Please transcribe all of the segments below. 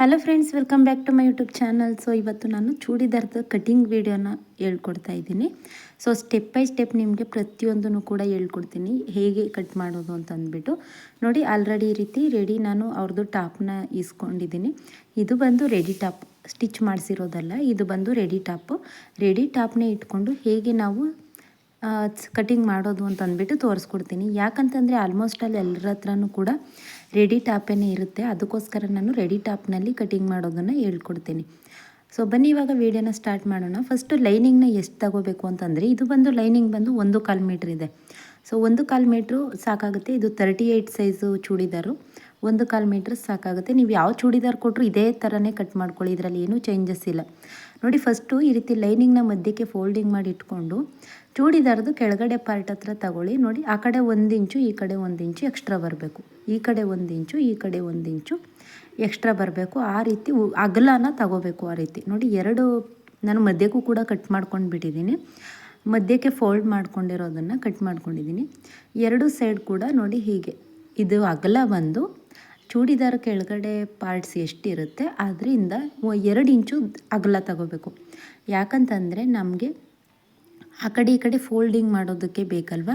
Hello friends, welcome back to my YouTube channel. So ಇವತ್ತು ನಾನು ಚೂಡಿದಾರದ cutting ವಿಡಿಯೋನ ಹೇಳ್ಕೊಡ್ತಾ ಇದ್ದೀನಿ. ಸೊ ಸ್ಟೆಪ್ ಬೈ ಸ್ಟೆಪ್ ನಿಮಗೆ ಪ್ರತಿಯೊಂದನ್ನು ಕೂಡ ಹೇಳ್ಕೊಡ್ತೀನಿ, ಹೇಗೆ ಕಟ್ ಮಾಡೋದು ಅಂತ ಅಂದ್ಬಿಟ್ಟು. ನೋಡಿ, ಆಲ್ರೆಡಿ ಈ ರೀತಿ ರೆಡಿ ನಾನು ಅವ್ರದ್ದು ಟಾಪ್ನ ಇಸ್ಕೊಂಡಿದ್ದೀನಿ. ಇದು ಬಂದು ರೆಡಿ ಟಾಪ್, ಸ್ಟಿಚ್ ಮಾಡಿಸಿರೋದಲ್ಲ, ಇದು ಬಂದು ರೆಡಿ ಟಾಪ್ನೇ ಇಟ್ಕೊಂಡು ಹೇಗೆ ನಾವು ಕಟಿಂಗ್ ಮಾಡೋದು ಅಂತ ಅಂದ್ಬಿಟ್ಟು ತೋರಿಸ್ಕೊಡ್ತೀನಿ. ಯಾಕಂತಂದರೆ ಆಲ್ಮೋಸ್ಟ್ ಅಲ್ಲಿ ಎಲ್ಲರ ಹತ್ರನೂ ಕೂಡ ರೆಡಿ ಟಾಪೇ ಇರುತ್ತೆ. ಅದಕ್ಕೋಸ್ಕರ ನಾನು ರೆಡಿ ಟಾಪ್ನಲ್ಲಿ ಕಟಿಂಗ್ ಮಾಡೋದನ್ನು ಹೇಳ್ಕೊಡ್ತೀನಿ. ಸೊ ಬನ್ನಿ ಇವಾಗ ವೀಡಿಯೋನ ಸ್ಟಾರ್ಟ್ ಮಾಡೋಣ. ಫಸ್ಟು ಲೈನಿಂಗ್ನ ಎಷ್ಟು ತಗೋಬೇಕು ಅಂತಂದರೆ, ಇದು ಬಂದು ಲೈನಿಂಗ್ ಬಂದು 1/4 ಮೀಟ್ರ್ ಇದೆ. ಸೊ 1/4 ಮೀಟ್ರು ಸಾಕಾಗುತ್ತೆ. ಇದು 38 ಸೈಜು ಚೂಡಿದಾರು, 1/4 ಮೀಟ್ರ್ ಸಾಕಾಗುತ್ತೆ. ನೀವು ಯಾವ ಚೂಡಿದಾರ್ ಕೊಟ್ಟರು ಇದೇ ಥರನೇ ಕಟ್ ಮಾಡ್ಕೊಳ್ಳಿ, ಇದರಲ್ಲಿ ಏನೂ ಚೇಂಜಸ್ ಇಲ್ಲ. ನೋಡಿ, ಫಸ್ಟು ಈ ರೀತಿ ಲೈನಿಂಗ್ನ ಮಧ್ಯಕ್ಕೆ ಫೋಲ್ಡಿಂಗ್ ಮಾಡಿ ಇಟ್ಕೊಂಡು ಚೂಡಿದಾರದು ಕೆಳಗಡೆ ಪಾರ್ಟ್ ಹತ್ರ ತಗೊಳ್ಳಿ. ನೋಡಿ, ಆ ಕಡೆ 1 ಇಂಚು, ಈ ಕಡೆ 1 ಇಂಚು ಎಕ್ಸ್ಟ್ರಾ ಬರಬೇಕು. ಈ ಕಡೆ 1 ಇಂಚು, ಈ ಕಡೆ 1 ಇಂಚು ಎಕ್ಸ್ಟ್ರಾ ಬರಬೇಕು. ಆ ರೀತಿ ಅಗಲನ ತಗೋಬೇಕು. ಆ ರೀತಿ ನೋಡಿ, ನಾನು ಮಧ್ಯಕ್ಕೂ ಕೂಡ ಕಟ್ ಮಾಡ್ಕೊಂಡು ಬಿಟ್ಟಿದ್ದೀನಿ. ಮಧ್ಯಕ್ಕೆ ಫೋಲ್ಡ್ ಮಾಡ್ಕೊಂಡಿರೋದನ್ನು ಕಟ್ ಮಾಡ್ಕೊಂಡಿದ್ದೀನಿ. ಎರಡು ಸೈಡ್ ಕೂಡ ನೋಡಿ ಹೀಗೆ. ಇದು ಅಗಲ ಬಂದು ಚೂಡಿದಾರ ಕೆಳಗಡೆ ಪಾರ್ಟ್ಸ್ ಎಷ್ಟಿರುತ್ತೆ ಅದರಿಂದ 2 ಇಂಚು ಅಗಲ ತಗೋಬೇಕು. ಯಾಕಂತಂದರೆ ನಮಗೆ ಆ ಕಡೆ ಈ ಕಡೆ ಫೋಲ್ಡಿಂಗ್ ಮಾಡೋದಕ್ಕೆ ಬೇಕಲ್ವ,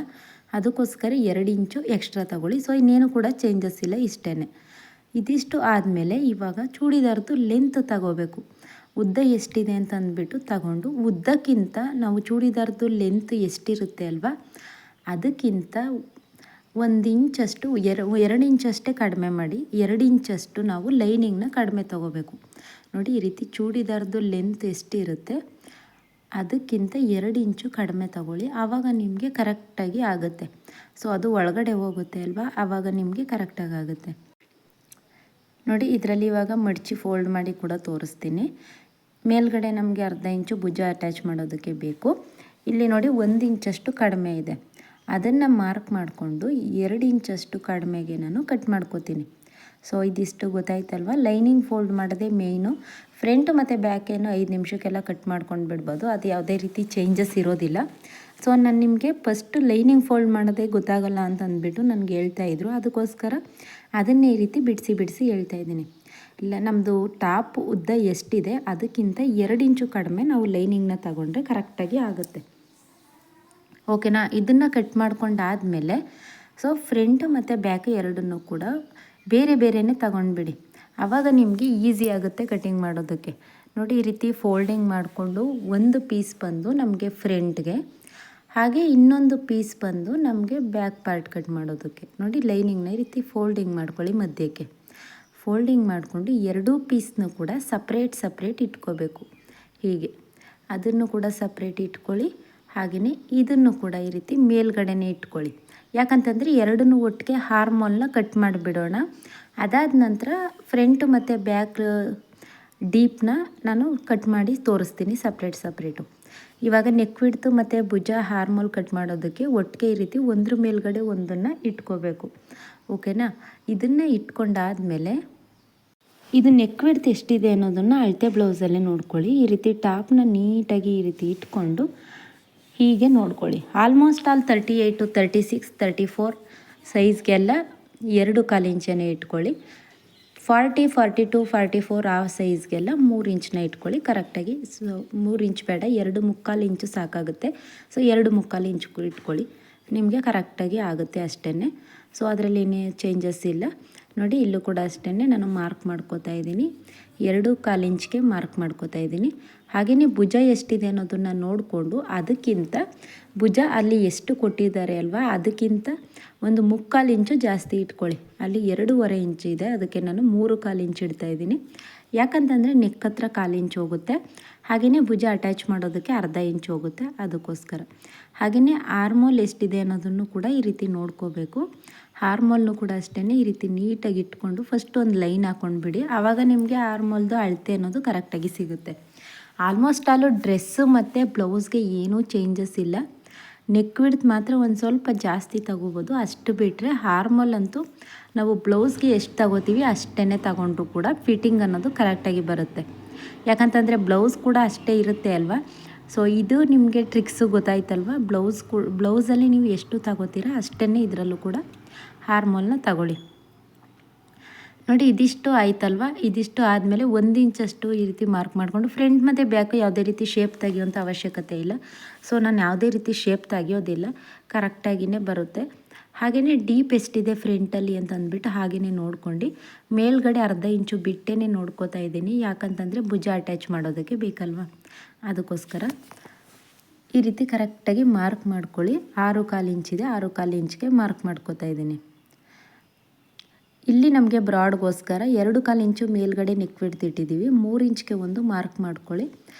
ಅದಕ್ಕೋಸ್ಕರ 2 ಇಂಚು ಎಕ್ಸ್ಟ್ರಾ ತಗೊಳ್ಳಿ. ಸೊ ಇನ್ನೇನು ಕೂಡ ಚೇಂಜಸ್ ಇಲ್ಲ, ಇಷ್ಟೇ. ಇದಿಷ್ಟು ಆದಮೇಲೆ ಇವಾಗ ಚೂಡಿದಾರದ್ದು ಲೆಂತ್ ತಗೋಬೇಕು. ಉದ್ದ ಎಷ್ಟಿದೆ ಅಂತ ಅಂದ್ಬಿಟ್ಟು ತಗೊಂಡು, ಉದ್ದಕ್ಕಿಂತ ನಾವು ಚೂಡಿದಾರದ್ದು ಲೆಂತ್ ಎಷ್ಟಿರುತ್ತೆ ಅಲ್ವಾ, ಅದಕ್ಕಿಂತ 1 ಇಂಚಷ್ಟು 2 ಇಂಚಷ್ಟೇ ಕಡಿಮೆ ಮಾಡಿ, 2 ಇಂಚಷ್ಟು ನಾವು ಲೈನಿಂಗ್ನ ಕಡಿಮೆ ತಗೋಬೇಕು. ನೋಡಿ, ಈ ರೀತಿ ಚೂಡಿದಾರದ್ದು ಲೆಂತ್ ಎಷ್ಟಿರುತ್ತೆ ಅದಕ್ಕಿಂತ 2 ಇಂಚು ಕಡಿಮೆ ತಗೊಳ್ಳಿ. ಆವಾಗ ನಿಮಗೆ ಕರೆಕ್ಟಾಗಿ ಆಗುತ್ತೆ. ಸೊ ಅದು ಒಳಗಡೆ ಹೋಗುತ್ತೆ ಅಲ್ವಾ, ಆವಾಗ ನಿಮಗೆ ಕರೆಕ್ಟಾಗಿ ಆಗುತ್ತೆ. ನೋಡಿ, ಇದರಲ್ಲಿ ಇವಾಗ ಮಡಚಿ ಫೋಲ್ಡ್ ಮಾಡಿ ಕೂಡ ತೋರಿಸ್ತೀನಿ. ಮೇಲ್ಗಡೆ ನಮಗೆ ಅರ್ಧ ಇಂಚು ಭುಜ ಅಟ್ಯಾಚ್ ಮಾಡೋದಕ್ಕೆ ಬೇಕು. ಇಲ್ಲಿ ನೋಡಿ 1 ಇಂಚಷ್ಟು ಕಡಿಮೆ ಇದೆ, ಅದನ್ನು ಮಾರ್ಕ್ ಮಾಡಿಕೊಂಡು 2 ಇಂಚಷ್ಟು ಕಡಿಮೆಗೆ ನಾನು ಕಟ್ ಮಾಡ್ಕೋತೀನಿ. ಸೊ ಇದಿಷ್ಟು ಗೊತ್ತಾಯ್ತಲ್ವ. ಲೈನಿಂಗ್ ಫೋಲ್ಡ್ ಮಾಡೋದೇ ಮೇಯ್ನು. ಫ್ರಂಟ್ ಮತ್ತು ಬ್ಯಾಕ್ ಏನು 5 ನಿಮಿಷಕ್ಕೆಲ್ಲ ಕಟ್ ಮಾಡ್ಕೊಂಡು ಬಿಡ್ಬೋದು, ಅದು ಯಾವುದೇ ರೀತಿ ಚೇಂಜಸ್ ಇರೋದಿಲ್ಲ. ಸೊ ನಾನು ನಿಮಗೆ ಫಸ್ಟ್ ಲೈನಿಂಗ್ ಫೋಲ್ಡ್ ಮಾಡೋದೇ ಗೊತ್ತಾಗಲ್ಲ ಅಂತ ಅಂದ್ಬಿಟ್ಟು ನನಗೆ ಹೇಳ್ತಾಯಿದ್ರು, ಅದಕ್ಕೋಸ್ಕರ ಅದನ್ನೇ ಈ ರೀತಿ ಬಿಡಿಸಿ ಹೇಳ್ತಾಯಿದ್ದೀನಿ. ಇಲ್ಲ, ನಮ್ಮದು ಟಾಪ್ ಉದ್ದ ಎಷ್ಟಿದೆ ಅದಕ್ಕಿಂತ 2 ಇಂಚು ಕಡಿಮೆ ನಾವು ಲೈನಿಂಗ್ನ ತಗೊಂಡ್ರೆ ಕರೆಕ್ಟಾಗಿ ಆಗುತ್ತೆ. ಓಕೆನಾ. ಇದನ್ನು ಕಟ್ ಮಾಡ್ಕೊಂಡಾದಮೇಲೆ ಸೊ ಫ್ರಂಟ್ ಮತ್ತು ಬ್ಯಾಕ್ ಎರಡನ್ನೂ ಕೂಡ ಬೇರೆನೇ ತಗೊಂಡ್ಬಿಡಿ. ಆವಾಗ ನಿಮಗೆ ಈಸಿ ಆಗುತ್ತೆ ಕಟಿಂಗ್ ಮಾಡೋದಕ್ಕೆ. ನೋಡಿ, ಈ ರೀತಿ ಫೋಲ್ಡಿಂಗ್ ಮಾಡಿಕೊಂಡು ಒಂದು ಪೀಸ್ ಬಂದು ನಮಗೆ ಫ್ರಂಟ್ಗೆ, ಹಾಗೆ ಇನ್ನೊಂದು ಪೀಸ್ ಬಂದು ನಮಗೆ ಬ್ಯಾಕ್ ಪಾರ್ಟ್ ಕಟ್ ಮಾಡೋದಕ್ಕೆ. ನೋಡಿ, ಲೈನಿಂಗ್ನ ಈ ರೀತಿ ಫೋಲ್ಡಿಂಗ್ ಮಾಡ್ಕೊಳ್ಳಿ. ಮಧ್ಯಕ್ಕೆ ಫೋಲ್ಡಿಂಗ್ ಮಾಡಿಕೊಂಡು 2 ಪೀಸ್ನೂ ಕೂಡ ಸಪ್ರೇಟ್ ಇಟ್ಕೋಬೇಕು. ಹೀಗೆ ಅದನ್ನು ಕೂಡ ಸಪ್ರೇಟ್ ಇಟ್ಕೊಳ್ಳಿ. ಹಾಗೆಯೇ ಇದನ್ನು ಕೂಡ ಈ ರೀತಿ ಮೇಲ್ಗಡೆನೇ ಇಟ್ಕೊಳ್ಳಿ. ಯಾಕಂತಂದರೆ ಎರಡನ್ನೂ ಒಟ್ಟಿಗೆ ಹಾರ್ಮೋಲ್ನ ಕಟ್ ಮಾಡಿಬಿಡೋಣ. ಅದಾದ ನಂತರ ಫ್ರಂಟ್ ಮತ್ತು ಬ್ಯಾಕ್ ಡೀಪ್ನ ನಾನು ಕಟ್ ಮಾಡಿ ತೋರಿಸ್ತೀನಿ ಸಪ್ರೇಟು. ಇವಾಗ ನೆಕ್ ವಿಡ್ತು ಮತ್ತು ಭುಜ ಹಾರ್ಮೋಲ್ ಕಟ್ ಮಾಡೋದಕ್ಕೆ ಒಟ್ಟಿಗೆ ಈ ರೀತಿ ಒಂದ್ರ ಮೇಲ್ಗಡೆ ಒಂದನ್ನು ಇಟ್ಕೋಬೇಕು. ಓಕೆನಾ. ಇದನ್ನು ಇಟ್ಕೊಂಡಾದಮೇಲೆ ಇದು ನೆಕ್ ವಿಡ್ತ್ ಎಷ್ಟಿದೆ ಅನ್ನೋದನ್ನು ಅಳತೆ ಬ್ಲೌಸಲ್ಲೇ ನೋಡ್ಕೊಳ್ಳಿ. ಈ ರೀತಿ ಟಾಪ್ನ ನೀಟಾಗಿ ಈ ರೀತಿ ಇಟ್ಕೊಂಡು ಹೀಗೆ ನೋಡ್ಕೊಳ್ಳಿ. ಆಲ್ಮೋಸ್ಟ್ ಆಲ್ 38, 36, 34 ಸೈಜ್ಗೆಲ್ಲ 2/4 ಇಂಚನೇ ಇಟ್ಕೊಳ್ಳಿ. 40, 42, 44 ಆ ಸೈಜ್ಗೆಲ್ಲ 3 ಇಂಚನ್ನ ಇಟ್ಕೊಳ್ಳಿ ಕರೆಕ್ಟಾಗಿ. ಸೊ 3 ಇಂಚ್ ಬೇಡ, 2/4 ಇಂಚು ಸಾಕಾಗುತ್ತೆ. ಸೊ 2/4 ಇಂಚು ಇಟ್ಕೊಳ್ಳಿ, ನಿಮಗೆ ಕರೆಕ್ಟಾಗಿ ಆಗುತ್ತೆ ಅಷ್ಟೇ. ಸೊ ಅದರಲ್ಲಿ ಏನೇ ಚೇಂಜಸ್ ಇಲ್ಲ. ನೋಡಿ, ಇಲ್ಲೂ ಕೂಡ ಅಷ್ಟೇ ನಾನು ಮಾರ್ಕ್ ಮಾಡ್ಕೋತಾ ಇದ್ದೀನಿ. 2/4 ಇಂಚ್ಗೆ ಮಾರ್ಕ್ ಮಾಡ್ಕೋತಾ ಇದ್ದೀನಿ. ಹಾಗೆಯೇ ಭುಜ ಎಷ್ಟಿದೆ ಅನ್ನೋದನ್ನು ನೋಡಿಕೊಂಡು ಅದಕ್ಕಿಂತ ಭುಜ ಅಲ್ಲಿ ಎಷ್ಟು ಕೊಟ್ಟಿದ್ದಾರೆ ಅಲ್ವಾ, ಅದಕ್ಕಿಂತ 1/4 ಇಂಚು ಜಾಸ್ತಿ ಇಟ್ಕೊಳ್ಳಿ. ಅಲ್ಲಿ 2.5 ಇಂಚು ಇದೆ, ಅದಕ್ಕೆ ನಾನು 3/4 ಇಂಚು ಇಡ್ತಾ ಇದ್ದೀನಿ. ಯಾಕಂತಂದರೆ ನೆಕ್ ಹತ್ರ 1/4 ಇಂಚು ಹೋಗುತ್ತೆ. ಹಾಗೆಯೇ ಭುಜ ಅಟ್ಯಾಚ್ ಮಾಡೋದಕ್ಕೆ ಅರ್ಧ ಇಂಚು ಹೋಗುತ್ತೆ, ಅದಕ್ಕೋಸ್ಕರ. ಹಾಗೆಯೇ ಆರ್ಮೋಲ್ ಎಷ್ಟಿದೆ ಅನ್ನೋದನ್ನು ಕೂಡ ಈ ರೀತಿ ನೋಡ್ಕೋಬೇಕು. ಆರ್ಮೋಲ್ನು ಕೂಡ ಅಷ್ಟೇ ಈ ರೀತಿ ನೀಟಾಗಿ ಇಟ್ಕೊಂಡು ಫಸ್ಟ್ ಒಂದು ಲೈನ್ ಹಾಕ್ಕೊಂಡ್ಬಿಡಿ. ಆವಾಗ ನಿಮಗೆ ಆರ್ಮೋಲ್ದು ಅಳತೆ ಅನ್ನೋದು ಕರೆಕ್ಟಾಗಿ ಸಿಗುತ್ತೆ. ಆಲ್ಮೋಸ್ಟ್ ಆಲು ಡ್ರೆಸ್ಸು ಮತ್ತು ಬ್ಲೌಸ್ಗೆ ಏನೂ ಚೇಂಜಸ್ ಇಲ್ಲ. ನೆಕ್ ವಿಡ್ತ್ ಮಾತ್ರ ಒಂದು ಸ್ವಲ್ಪ ಜಾಸ್ತಿ ತಗೋಬೋದು, ಅಷ್ಟು ಬಿಟ್ಟರೆ ಆರ್ಮೋಲ್ ಅಂತೂ ನಾವು ಬ್ಲೌಸ್ಗೆ ಎಷ್ಟು ತಗೋತೀವಿ ಅಷ್ಟೇ ತಗೊಂಡ್ರು ಕೂಡ ಫಿಟ್ಟಿಂಗ್ ಅನ್ನೋದು ಕರೆಕ್ಟಾಗಿ ಬರುತ್ತೆ. ಯಾಕಂತಂದರೆ ಬ್ಲೌಸ್ ಕೂಡ ಅಷ್ಟೇ ಇರುತ್ತೆ ಅಲ್ವಾ. ಸೊ ಇದು ನಿಮಗೆ ಟ್ರಿಕ್ಸು ಗೊತ್ತಾಯ್ತಲ್ವ. ಬ್ಲೌಸಲ್ಲಿ ನೀವು ಎಷ್ಟು ತಗೋತೀರಾ ಅಷ್ಟೇ ಇದರಲ್ಲೂ ಕೂಡ ಆರ್ಮೋಲ್ನ ತಗೊಳ್ಳಿ. ನೋಡಿ ಇದಿಷ್ಟು ಆಯ್ತಲ್ವ, ಇದಿಷ್ಟು ಆದಮೇಲೆ 1 ಇಂಚಷ್ಟು ಈ ರೀತಿ ಮಾರ್ಕ್ ಮಾಡಿಕೊಂಡು ಫ್ರಂಟ್ ಮತ್ತು ಬ್ಯಾಕ್ ಯಾವುದೇ ರೀತಿ ಶೇಪ್ ತೆಗಿಯೋಂಥ ಅವಶ್ಯಕತೆ ಇಲ್ಲ. ಸೊ ನಾನು ಯಾವುದೇ ರೀತಿ ಶೇಪ್ ತೆಗಿಯೋದಿಲ್ಲ, ಕರೆಕ್ಟಾಗಿಯೇ ಬರುತ್ತೆ. ಹಾಗೆಯೇ ಡೀಪ್ ಎಷ್ಟಿದೆ ಫ್ರಂಟಲ್ಲಿ ಅಂತ ಅಂದ್ಬಿಟ್ಟು ಹಾಗೆಯೇ ನೋಡ್ಕೊಂಡು ಮೇಲ್ಗಡೆ ಅರ್ಧ ಇಂಚು ಬಿಟ್ಟೇ ನೋಡ್ಕೋತಾ ಇದ್ದೀನಿ. ಯಾಕಂತಂದರೆ ಭುಜ ಅಟ್ಯಾಚ್ ಮಾಡೋದಕ್ಕೆ ಬೇಕಲ್ವ, ಅದಕ್ಕೋಸ್ಕರ ಈ ರೀತಿ ಕರೆಕ್ಟಾಗಿ ಮಾರ್ಕ್ ಮಾಡ್ಕೊಳ್ಳಿ. 6.25 ಇಂಚಿದೆ, 6.25 ಇಂಚ್ಗೆ ಮಾರ್ಕ್ ಮಾಡ್ಕೋತಾ ಇದ್ದೀನಿ. ಇಲ್ಲಿ ನಮಗೆ ಬ್ರಾಡ್ಗೋಸ್ಕರ 2.25 ಇಂಚು ಮೇಲ್ಗಡೆ ನೆಕ್ ವಿಡ್ತ್ ಇಟ್ಟಿದ್ದೀವಿ. 3 ಇಂಚ್ಗೆ ಒಂದು ಮಾರ್ಕ್ ಮಾಡ್ಕೊಳ್ಳಿ.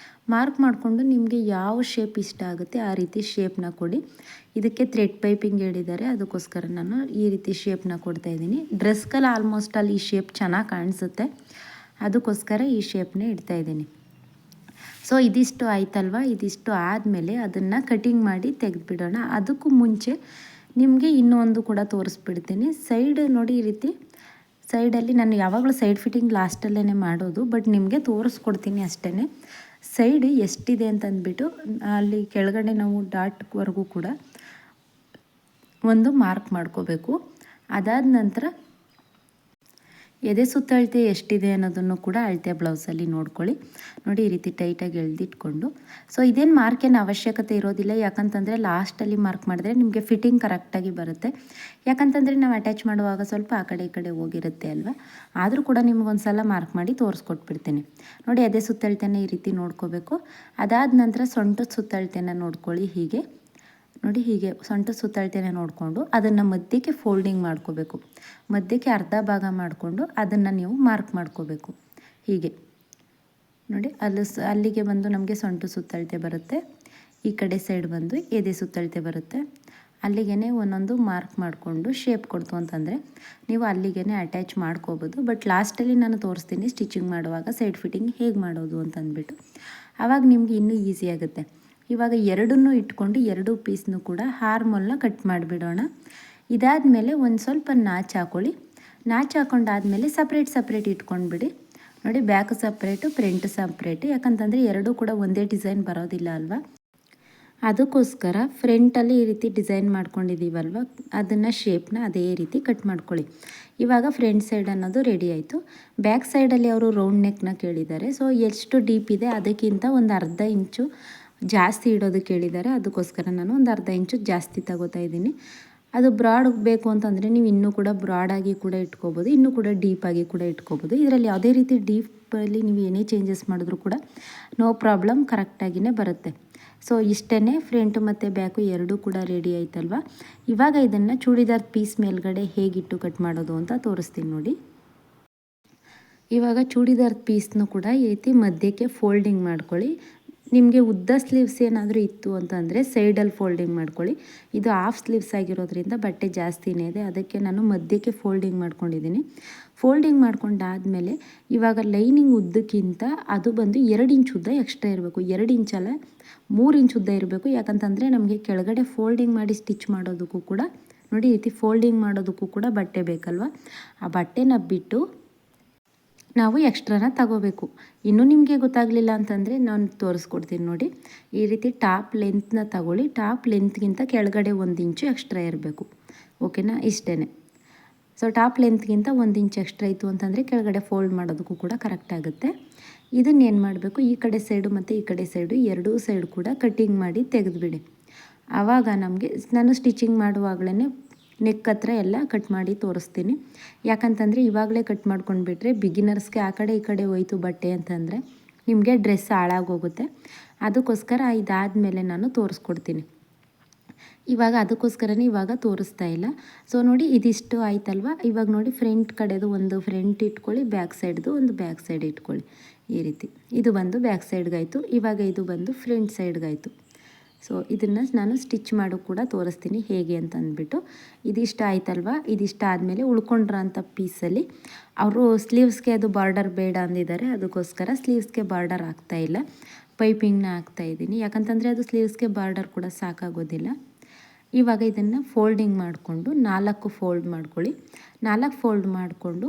ಮಾರ್ಕ್ ಮಾಡಿಕೊಂಡು ನಿಮಗೆ ಯಾವ ಶೇಪ್ ಇಷ್ಟ ಆಗುತ್ತೆ ಆ ರೀತಿ ಶೇಪ್ನ ಕೊಡಿ. ಇದಕ್ಕೆ ಥ್ರೆಡ್ ಪೈಪಿಂಗ್ ಹೇಳಿದ್ದಾರೆ, ಅದಕ್ಕೋಸ್ಕರ ನಾನು ಈ ರೀತಿ ಶೇಪ್ನ ಕೊಡ್ತಾಯಿದ್ದೀನಿ. ಡ್ರೆಸ್ಗೆಲ್ಲ ಆಲ್ಮೋಸ್ಟ್ ಅಲ್ಲಿ ಈ ಶೇಪ್ ಚೆನ್ನಾಗಿ ಕಾಣಿಸುತ್ತೆ, ಅದಕ್ಕೋಸ್ಕರ ಈ ಶೇಪ್ನೇ ಇಡ್ತಾಯಿದ್ದೀನಿ. ಸೊ ಇದಿಷ್ಟು ಆಯ್ತಲ್ವ, ಇದಿಷ್ಟು ಆದಮೇಲೆ ಅದನ್ನು ಕಟಿಂಗ್ ಮಾಡಿ ತೆಗೆದುಬಿಡೋಣ. ಅದಕ್ಕೂ ಮುಂಚೆ ನಿಮಗೆ ಇನ್ನೊಂದು ಕೂಡ ತೋರಿಸ್ಬಿಡ್ತೀನಿ. ಸೈಡ್ ನೋಡಿ, ಈ ರೀತಿ ಸೈಡಲ್ಲಿ ನಾನು ಯಾವಾಗಲೂ ಸೈಡ್ ಫಿಟ್ಟಿಂಗ್ ಲಾಸ್ಟಲ್ಲೇ ಮಾಡೋದು, ಬಟ್ ನಿಮಗೆ ತೋರಿಸ್ಕೊಡ್ತೀನಿ ಅಷ್ಟೇ. ಸೈಡ್ ಎಷ್ಟಿದೆ ಅಂತಂದ್ಬಿಟ್ಟು ಅಲ್ಲಿ ಕೆಳಗಡೆ ನಾವು ಡಾಟ್ವರೆಗೂ ಕೂಡ ಒಂದು ಮಾರ್ಕ್ ಮಾಡ್ಕೋಬೇಕು. ಅದಾದ ನಂತರ ಎದೆ ಸುತ್ತಳತೆ ಎಷ್ಟಿದೆ ಅನ್ನೋದನ್ನು ಕೂಡ ಅಳತೆ ಬ್ಲೌಸಲ್ಲಿ ನೋಡ್ಕೊಳ್ಳಿ. ನೋಡಿ ಈ ರೀತಿ ಟೈಟಾಗಿ ಎಳೆದಿಟ್ಕೊಂಡು, ಸೊ ಇದೇನು ಮಾರ್ಕೇನು ಅವಶ್ಯಕತೆ ಇರೋದಿಲ್ಲ. ಯಾಕಂತಂದರೆ ಲಾಸ್ಟಲ್ಲಿ ಮಾರ್ಕ್ ಮಾಡಿದ್ರೆ ನಿಮಗೆ ಫಿಟ್ಟಿಂಗ್ ಕರೆಕ್ಟಾಗಿ ಬರುತ್ತೆ. ಯಾಕಂತಂದರೆ ನಾವು ಅಟ್ಯಾಚ್ ಮಾಡುವಾಗ ಸ್ವಲ್ಪ ಆ ಕಡೆ ಈ ಕಡೆ ಹೋಗಿರುತ್ತೆ ಅಲ್ವಾ. ಆದರೂ ಕೂಡ ನಿಮಗೊಂದು ಸಲ ಮಾರ್ಕ್ ಮಾಡಿ ತೋರಿಸ್ಕೊಟ್ಬಿಡ್ತೀನಿ. ನೋಡಿ ಎದೆ ಸುತ್ತಳತೆನ ಈ ರೀತಿ ನೋಡ್ಕೋಬೇಕು. ಅದಾದ ನಂತರ ಸೊಂಟದ ಸುತ್ತಳತೆನ ನೋಡ್ಕೊಳ್ಳಿ. ಹೀಗೆ ನೋಡಿ, ಹೀಗೆ ಸೊಂಟ ಸುತ್ತಳತೆನ ನೋಡಿಕೊಂಡು ಅದನ್ನು ಮಧ್ಯಕ್ಕೆ ಫೋಲ್ಡಿಂಗ್ ಮಾಡ್ಕೋಬೇಕು. ಮಧ್ಯಕ್ಕೆ ಅರ್ಧ ಭಾಗ ಮಾಡಿಕೊಂಡು ಅದನ್ನು ನೀವು ಮಾರ್ಕ್ ಮಾಡ್ಕೋಬೇಕು. ಹೀಗೆ ನೋಡಿ, ಅಲ್ಲಿಗೆ ಬಂದು ನಮಗೆ ಸೊಂಟ ಸುತ್ತಳತೆ ಬರುತ್ತೆ. ಈ ಕಡೆ ಸೈಡ್ ಬಂದು ಎದೆ ಸುತ್ತಳತೆ ಬರುತ್ತೆ. ಅಲ್ಲಿಗೆ ಒಂದೊಂದು ಮಾರ್ಕ್ ಮಾಡಿಕೊಂಡು ಶೇಪ್ ಕೊಡ್ತು ಅಂತಂದರೆ ನೀವು ಅಲ್ಲಿಗೆ ಅಟ್ಯಾಚ್ ಮಾಡ್ಕೋಬೋದು. ಬಟ್ ಲಾಸ್ಟಲ್ಲಿ ನಾನು ತೋರಿಸ್ತೀನಿ ಸ್ಟಿಚಿಂಗ್ ಮಾಡುವಾಗ ಸೈಡ್ ಫಿಟ್ಟಿಂಗ್ ಹೇಗೆ ಮಾಡೋದು ಅಂತಂದ್ಬಿಟ್ಟು, ಆವಾಗ ನಿಮಗೆ ಇನ್ನೂ ಈಸಿ ಆಗುತ್ತೆ. ಇವಾಗ ಎರಡನ್ನೂ ಇಟ್ಕೊಂಡು 2 ಪೀಸ್ನೂ ಕೂಡ ಹಾರ್ಮೋಲ್ನ ಕಟ್ ಮಾಡಿಬಿಡೋಣ. ಇದಾದಮೇಲೆ ಒಂದು ಸ್ವಲ್ಪ ನಾಚ್ ಹಾಕ್ಕೊಳ್ಳಿ. ನಾಚ್ ಹಾಕೊಂಡಾದಮೇಲೆ ಸಪ್ರೇಟ್ ಇಟ್ಕೊಂಡ್ಬಿಡಿ. ನೋಡಿ, ಬ್ಯಾಕ್ ಸಪ್ರೇಟು, ಫ್ರಂಟ್ ಸಪ್ರೇಟು. ಯಾಕಂತಂದರೆ ಎರಡೂ ಕೂಡ ಒಂದೇ ಡಿಸೈನ್ ಬರೋದಿಲ್ಲ ಅಲ್ವಾ, ಅದಕ್ಕೋಸ್ಕರ ಫ್ರಂಟಲ್ಲಿ ಈ ರೀತಿ ಡಿಸೈನ್ ಮಾಡ್ಕೊಂಡಿದ್ದೀವಲ್ವ, ಅದನ್ನು ಶೇಪ್ನ ಅದೇ ರೀತಿ ಕಟ್ ಮಾಡ್ಕೊಳ್ಳಿ. ಇವಾಗ ಫ್ರಂಟ್ ಸೈಡ್ ಅನ್ನೋದು ರೆಡಿ ಆಯಿತು. ಬ್ಯಾಕ್ ಸೈಡಲ್ಲಿ ಅವರು ರೌಂಡ್ ನೆಕ್ನ ಕೇಳಿದ್ದಾರೆ. ಸೊ ಎಷ್ಟು ಡೀಪ್ ಇದೆ ಅದಕ್ಕಿಂತ ಒಂದು ಅರ್ಧ ಇಂಚು ಜಾಸ್ತಿ ಇಡೋದಕ್ಕೆ ಹೇಳಿದ್ದಾರೆ, ಅದಕ್ಕೋಸ್ಕರ ನಾನು ಒಂದು ಅರ್ಧ ಇಂಚು ಜಾಸ್ತಿ ತಗೋತಾ ಇದ್ದೀನಿ. ಅದು ಬ್ರಾಡ್ ಬೇಕು ಅಂತಂದರೆ ನೀವು ಇನ್ನೂ ಕೂಡ ಬ್ರಾಡಾಗಿ ಕೂಡ ಇಟ್ಕೋಬೋದು, ಇನ್ನೂ ಕೂಡ ಡೀಪಾಗಿ ಕೂಡ ಇಟ್ಕೋಬೋದು. ಇದರಲ್ಲಿ ಯಾವುದೇ ರೀತಿ ಡೀಪಲ್ಲಿ ನೀವು ಏನೇ ಚೇಂಜಸ್ ಮಾಡಿದ್ರೂ ಕೂಡ ನೋ ಪ್ರಾಬ್ಲಮ್, ಕರೆಕ್ಟಾಗಿಯೇ ಬರುತ್ತೆ. ಸೊ ಇಷ್ಟೇ, ಫ್ರಂಟ್ ಮತ್ತು ಬ್ಯಾಕು ಎರಡೂ ಕೂಡ ರೆಡಿ ಆಯ್ತಲ್ವ. ಇವಾಗ ಇದನ್ನು ಚೂಡಿದಾರ್ ಪೀಸ್ ಮೇಲ್ಗಡೆ ಹೇಗಿಟ್ಟು ಕಟ್ ಮಾಡೋದು ಅಂತ ತೋರಿಸ್ತೀನಿ ನೋಡಿ. ಇವಾಗ ಚೂಡಿದಾರ್ ಪೀಸ್ನು ಕೂಡ ಈ ರೀತಿ ಮಧ್ಯಕ್ಕೆ ಫೋಲ್ಡಿಂಗ್ ಮಾಡ್ಕೊಳ್ಳಿ. ನಿಮಗೆ ಉದ್ದ ಸ್ಲೀವ್ಸ್ ಏನಾದರೂ ಇತ್ತು ಅಂತಂದರೆ ಸೈಡಲ್ಲಿ ಫೋಲ್ಡಿಂಗ್ ಮಾಡ್ಕೊಳ್ಳಿ. ಇದು ಹಾಫ್ ಸ್ಲೀವ್ಸ್ ಆಗಿರೋದ್ರಿಂದ ಬಟ್ಟೆ ಜಾಸ್ತಿನೇ ಇದೆ, ಅದಕ್ಕೆ ನಾನು ಮಧ್ಯಕ್ಕೆ ಫೋಲ್ಡಿಂಗ್ ಮಾಡ್ಕೊಂಡಿದ್ದೀನಿ. ಫೋಲ್ಡಿಂಗ್ ಮಾಡ್ಕೊಂಡಾದಮೇಲೆ ಇವಾಗ ಲೈನಿಂಗ್ ಉದ್ದಕ್ಕಿಂತ ಅದು ಬಂದು 2 ಇಂಚ್ ಉದ್ದ ಎಕ್ಸ್ಟ್ರಾ ಇರಬೇಕು. 2 ಇಂಚಲ್ಲ, 3 ಇಂಚ್ ಉದ್ದ ಇರಬೇಕು. ಯಾಕಂತಂದರೆ ನಮಗೆ ಕೆಳಗಡೆ ಫೋಲ್ಡಿಂಗ್ ಮಾಡಿ ಸ್ಟಿಚ್ ಮಾಡೋದಕ್ಕೂ ಕೂಡ ನೋಡಿ, ಈ ರೀತಿ ಫೋಲ್ಡಿಂಗ್ ಮಾಡೋದಕ್ಕೂ ಕೂಡ ಬಟ್ಟೆ ಬೇಕಲ್ವ. ಆ ಬಟ್ಟೆನ ಬಿಟ್ಟು ನಾವು ಎಕ್ಸ್ಟ್ರಾನ ತಗೋಬೇಕು. ಇನ್ನೂ ನಿಮಗೆ ಗೊತ್ತಾಗಲಿಲ್ಲ ಅಂತಂದರೆ ನಾನು ತೋರಿಸ್ಕೊಡ್ತೀನಿ ನೋಡಿ. ಈ ರೀತಿ ಟಾಪ್ ಲೆಂತ್ನ ತಗೊಳ್ಳಿ. ಟಾಪ್ ಲೆಂತ್ಗಿಂತ ಕೆಳಗಡೆ 1 ಇಂಚು ಎಕ್ಸ್ಟ್ರಾ ಇರಬೇಕು. ಓಕೆನಾ, ಇಷ್ಟೇ. ಸೊ ಟಾಪ್ ಲೆಂತ್ಗಿಂತ 1 ಇಂಚ್ ಎಕ್ಸ್ಟ್ರಾ ಇತ್ತು ಅಂತಂದರೆ ಕೆಳಗಡೆ ಫೋಲ್ಡ್ ಮಾಡೋದಕ್ಕೂ ಕೂಡ ಕರೆಕ್ಟ್ ಆಗುತ್ತೆ. ಇದನ್ನೇನು ಮಾಡಬೇಕು, ಈ ಕಡೆ ಸೈಡು ಮತ್ತು ಈ ಕಡೆ ಸೈಡು ಎರಡೂ ಸೈಡ್ ಕೂಡ ಕಟ್ಟಿಂಗ್ ಮಾಡಿ ತೆಗೆದುಬಿಡಿ. ಆವಾಗ ನಮಗೆ ನಾನು ಸ್ಟಿಚಿಂಗ್ ಮಾಡುವಾಗಲೇ ನೆಕ್ ಹತ್ರ ಎಲ್ಲ ಕಟ್ ಮಾಡಿ ತೋರಿಸ್ತೀನಿ. ಯಾಕಂತಂದರೆ ಇವಾಗಲೇ ಕಟ್ ಮಾಡ್ಕೊಂಡ್ಬಿಟ್ರೆ ಬಿಗಿನರ್ಸ್ಗೆ ಆ ಕಡೆ ಈ ಕಡೆ ಹೋಯ್ತು ಬಟ್ಟೆ ಅಂತಂದರೆ ನಿಮಗೆ ಡ್ರೆಸ್ ಹಾಳಾಗೋಗುತ್ತೆ. ಅದಕ್ಕೋಸ್ಕರ ಇದಾದಮೇಲೆ ನಾನು ತೋರಿಸ್ಕೊಡ್ತೀನಿ. ಇವಾಗ ಅದಕ್ಕೋಸ್ಕರನೇ ಇವಾಗ ತೋರಿಸ್ತಾ ಇಲ್ಲ. ಸೊ ನೋಡಿ, ಇದಿಷ್ಟು ಆಯ್ತಲ್ವ. ಇವಾಗ ನೋಡಿ, ಫ್ರಂಟ್ ಕಡೆದು ಒಂದು ಫ್ರಂಟ್ ಇಟ್ಕೊಳ್ಳಿ, ಬ್ಯಾಕ್ ಸೈಡ್ದು ಒಂದು ಬ್ಯಾಕ್ ಸೈಡ್ ಇಟ್ಕೊಳ್ಳಿ. ಈ ರೀತಿ ಇದು ಬಂದು ಬ್ಯಾಕ್ ಸೈಡ್ಗಾಯಿತು. ಇವಾಗ ಇದು ಬಂದು ಫ್ರಂಟ್ ಸೈಡ್ಗಾಯಿತು. ಸೊ ಇದನ್ನು ನಾನು ಸ್ಟಿಚ್ ಮಾಡೋ ಕೂಡ ತೋರಿಸ್ತೀನಿ ಹೇಗೆ ಅಂತ ಅಂದ್ಬಿಟ್ಟು. ಇದಿಷ್ಟ ಆಯ್ತಲ್ವ. ಇದಿಷ್ಟ ಆದಮೇಲೆ ಉಳ್ಕೊಂಡಿರೋಂಥ ಪೀಸಲ್ಲಿ ಅವರು ಸ್ಲೀವ್ಸ್ಗೆ ಅದು ಬಾರ್ಡರ್ ಬೇಡ ಅಂದಿದ್ದಾರೆ, ಅದಕ್ಕೋಸ್ಕರ ಸ್ಲೀವ್ಸ್ಗೆ ಬಾರ್ಡರ್ ಆಗ್ತಾಯಿಲ್ಲ, ಪೈಪಿಂಗ್ನ ಹಾಕ್ತಾಯಿದ್ದೀನಿ. ಯಾಕಂತಂದರೆ ಅದು ಸ್ಲೀವ್ಸ್ಗೆ ಬಾರ್ಡರ್ ಕೂಡ ಸಾಕಾಗೋದಿಲ್ಲ. ಇವಾಗ ಇದನ್ನು ಫೋಲ್ಡಿಂಗ್ ಮಾಡಿಕೊಂಡು 4 ಫೋಲ್ಡ್ ಮಾಡ್ಕೊಳ್ಳಿ. 4 ಫೋಲ್ಡ್ ಮಾಡಿಕೊಂಡು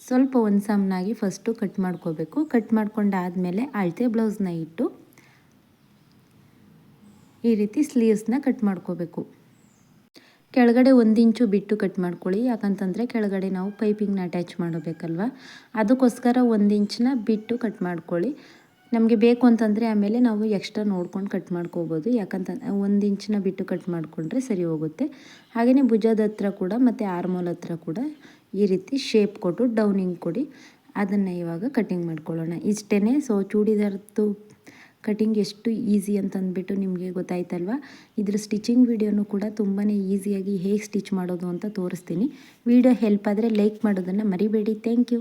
ಸ್ವಲ್ಪ ಒಂದು ಸಮನಾಗಿ ಫಸ್ಟು ಕಟ್ ಮಾಡ್ಕೋಬೇಕು. ಕಟ್ ಮಾಡ್ಕೊಂಡಾದಮೇಲೆ ಅಳತೆ ಬ್ಲೌಸ್ನ ಇಟ್ಟು ಈ ರೀತಿ ಸ್ಲೀವ್ಸ್ನ ಕಟ್ ಮಾಡ್ಕೋಬೇಕು. ಕೆಳಗಡೆ 1 ಇಂಚು ಬಿಟ್ಟು ಕಟ್ ಮಾಡ್ಕೊಳ್ಳಿ. ಯಾಕಂತಂದರೆ ಕೆಳಗಡೆ ನಾವು ಪೈಪಿಂಗ್ನ ಅಟ್ಯಾಚ್ ಮಾಡಬೇಕಲ್ವ, ಅದಕ್ಕೋಸ್ಕರ 1 ಇಂಚನ್ನ ಬಿಟ್ಟು ಕಟ್ ಮಾಡ್ಕೊಳ್ಳಿ. ನಮಗೆ ಬೇಕು ಅಂತಂದರೆ ಆಮೇಲೆ ನಾವು ಎಕ್ಸ್ಟ್ರಾ ನೋಡ್ಕೊಂಡು ಕಟ್ ಮಾಡ್ಕೋಬೋದು. ಯಾಕಂತ 1 ಇಂಚನ್ನ ಬಿಟ್ಟು ಕಟ್ ಮಾಡಿಕೊಂಡ್ರೆ ಸರಿ ಹೋಗುತ್ತೆ. ಹಾಗೆಯೇ ಭುಜದ ಹತ್ರ ಕೂಡ ಮತ್ತು ಆರ್ಮೋಲ್ ಹತ್ರ ಕೂಡ ಈ ರೀತಿ ಶೇಪ್ ಕೊಟ್ಟು ಡೌನಿಂಗ್ ಕೊಡಿ. ಅದನ್ನು ಇವಾಗ ಕಟ್ಟಿಂಗ್ ಮಾಡ್ಕೊಳ್ಳೋಣ. ಇಷ್ಟೇ. ಸೊ ಚೂಡಿದಾರದ್ದು ಕಟಿಂಗ್ ಎಷ್ಟು ಈಸಿ ಅಂತಂದ್ಬಿಟ್ಟು ನಿಮಗೆ ಗೊತ್ತಾಯ್ತಲ್ವ. ಇದ್ರ ಸ್ಟಿಚಿಂಗ್ ವಿಡಿಯೋನು ಕೂಡ ತುಂಬಾ ಈಸಿಯಾಗಿ ಹೇಗೆ ಸ್ಟಿಚ್ ಮಾಡೋದು ಅಂತ ತೋರಿಸ್ತೀನಿ. ವಿಡಿಯೋ ಹೆಲ್ಪ್ ಆದರೆ ಲೈಕ್ ಮಾಡೋದನ್ನು ಮರಿಬೇಡಿ. Thank you.